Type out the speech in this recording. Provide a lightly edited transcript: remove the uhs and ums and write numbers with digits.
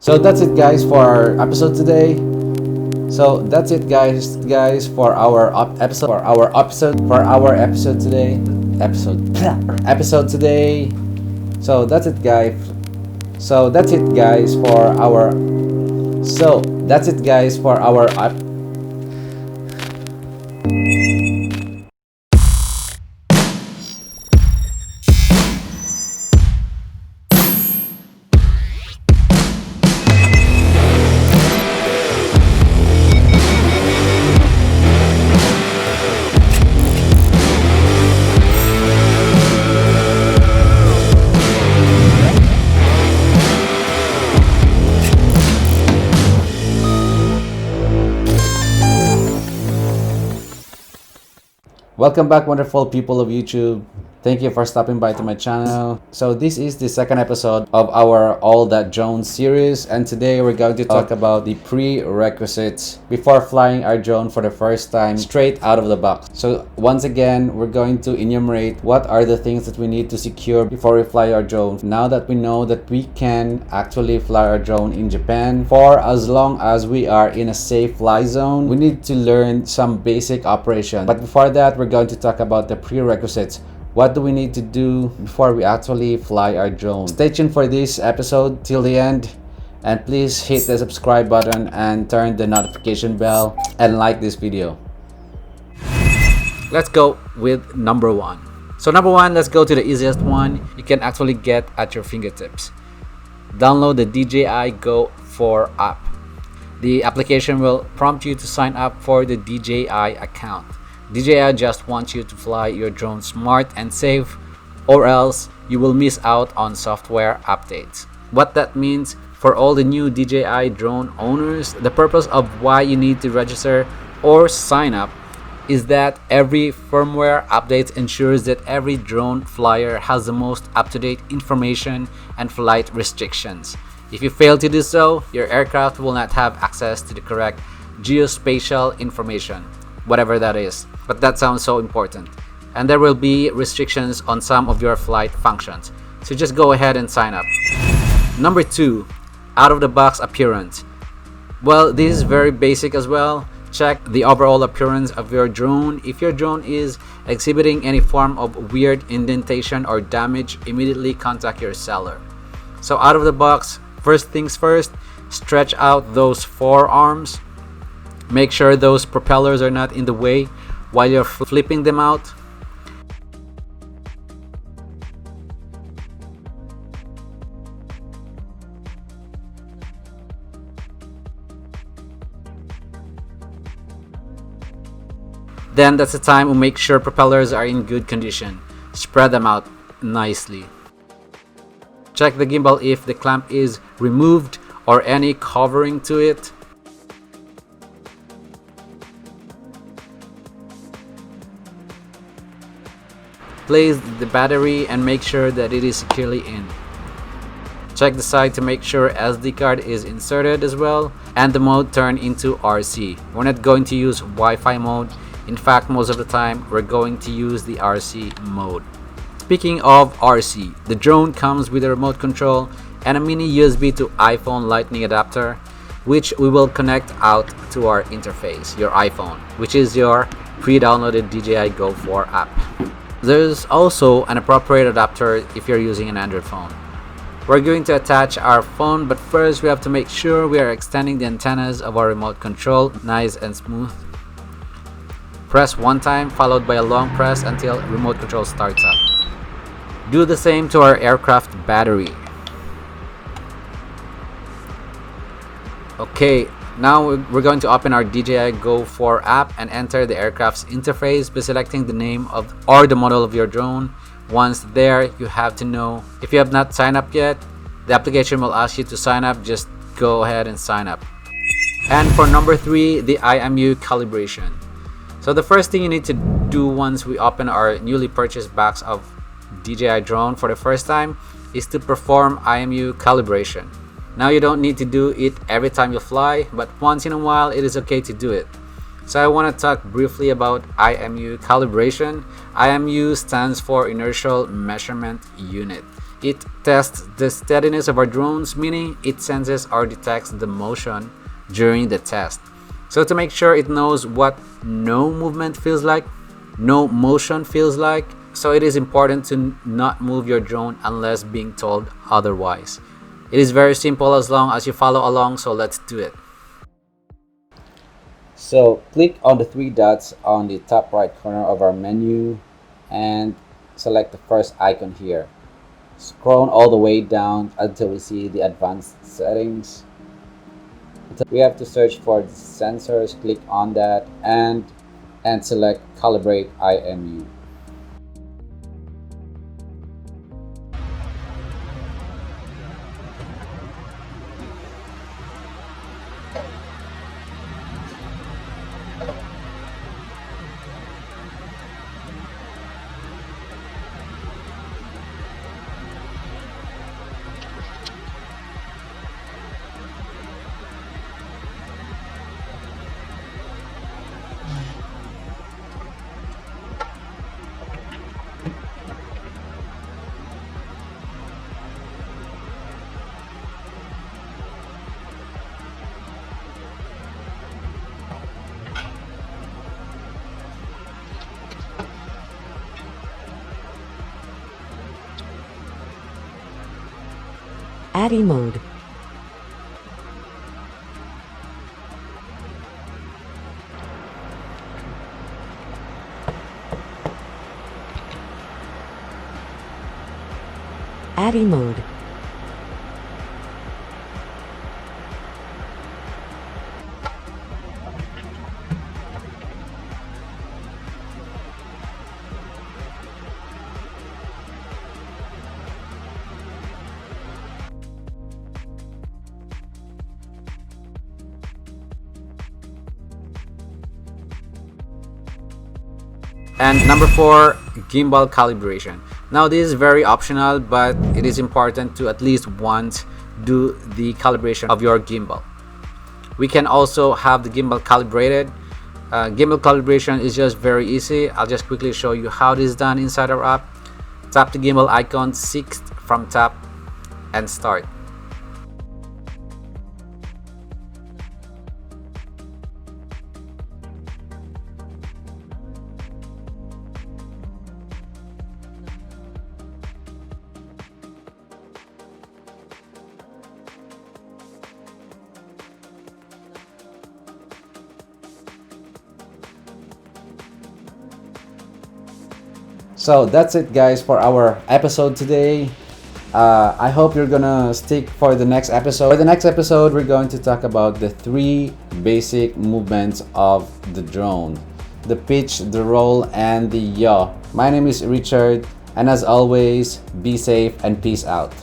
So that's it, guys, for our episode today. So that's it, guys, for our episode today. Episode today. So that's it, guys. So that's it, guys, for our. So that's it, guys, for our. Welcome back, wonderful people of YouTube. Thank you for stopping by to my channel. So this is the second episode of our All That Drone series, and today we're going to talk about the prerequisites before flying our drone for the first time straight out of the box. So once again, we're going to enumerate what are the things that we need to secure before we fly our drone. Now that we know that we can actually fly our drone in Japan for as long as we are in a safe fly zone, we need to learn some basic operation. But before that, we're going to talk about the prerequisites. What do we need to do before we actually fly our drone? Stay tuned for this episode till the end, and please hit the subscribe button and turn the notification bell and like this video. Let's go with number one. So number one, let's go to the easiest one you can actually get at your fingertips. Download the DJI GO 4 app. The application will prompt you to sign up for the DJI account. DJI just wants you to fly your drone smart and safe, or else you will miss out on software updates. What that means for all the new DJI drone owners, the purpose of why you need to register or sign up is that every firmware update ensures that every drone flyer has the most up-to-date information and flight restrictions. If you fail to do so, your aircraft will not have access to the correct geospatial information, whatever that is. But that sounds so important. And there will be restrictions on some of your flight functions. So just go ahead and sign up. Number two, out of the box appearance. Well, this is very basic as well. Check the overall appearance of your drone. If your drone is exhibiting any form of weird indentation or damage, immediately contact your seller. So out of the box, first things first, stretch out those forearms. Make sure those propellers are not in the way while you're flipping them out. Then that's the time to make sure propellers are in good condition. Spread them out nicely. Check the gimbal if the clamp is removed or any covering to it. Place the battery and make sure that it is securely in. Check the side to make sure SD card is inserted as well, and the mode turn into RC. We're not going to use Wi-Fi mode. In fact, most of the time we're going to use the RC mode. Speaking of RC, the drone comes with a remote control and a mini USB to iPhone Lightning adapter, which we will connect out to our interface, your iPhone, which is your pre-downloaded DJI GO 4 app. There's also an appropriate adapter if you're using an Android phone. We're going to attach our phone, but first we have to make sure we are extending the antennas of our remote control nice and smooth. Press one time followed by a long press until remote control starts up. Do the same to our aircraft battery. Okay, now we're going to open our DJI GO 4 app and enter the aircraft's interface by selecting the name of or the model of your drone. Once there, you have to know if you have not signed up yet, the application will ask you to sign up. Just go ahead and sign up. And for number three, the IMU calibration. So the first thing you need to do once we open our newly purchased box of DJI drone for the first time is to perform IMU calibration. Now you don't need to do it every time you fly, but once in a while it is okay to do it. So I want to talk briefly about IMU calibration. IMU stands for Inertial Measurement Unit. It tests the steadiness of our drones, meaning it senses or detects the motion during the test. So to make sure it knows what no movement feels like, no motion feels like, so it is important to not move your drone unless being told otherwise. It is very simple as long as you follow along, so let's do it. So click on the three dots on the top right corner of our menu and select the first icon here. Scroll all the way down until we see the advanced settings. We have to search for the sensors, click on that and select calibrate IMU. ADI mode. ADI mode. And number 4, gimbal calibration. Now this is very optional, but it is important to at least once do the calibration of your gimbal. We can also have the gimbal calibrated. Gimbal calibration is just very easy. I'll just quickly show you how it is done inside our app. Tap the gimbal icon 6th from top and start. So that's it guys for our episode today. I hope you're gonna stick for the next episode. For the next episode, we're going to talk about the 3 basic movements of the drone: the pitch, the roll, and the yaw. My name is Richard, and as always, be safe and peace out.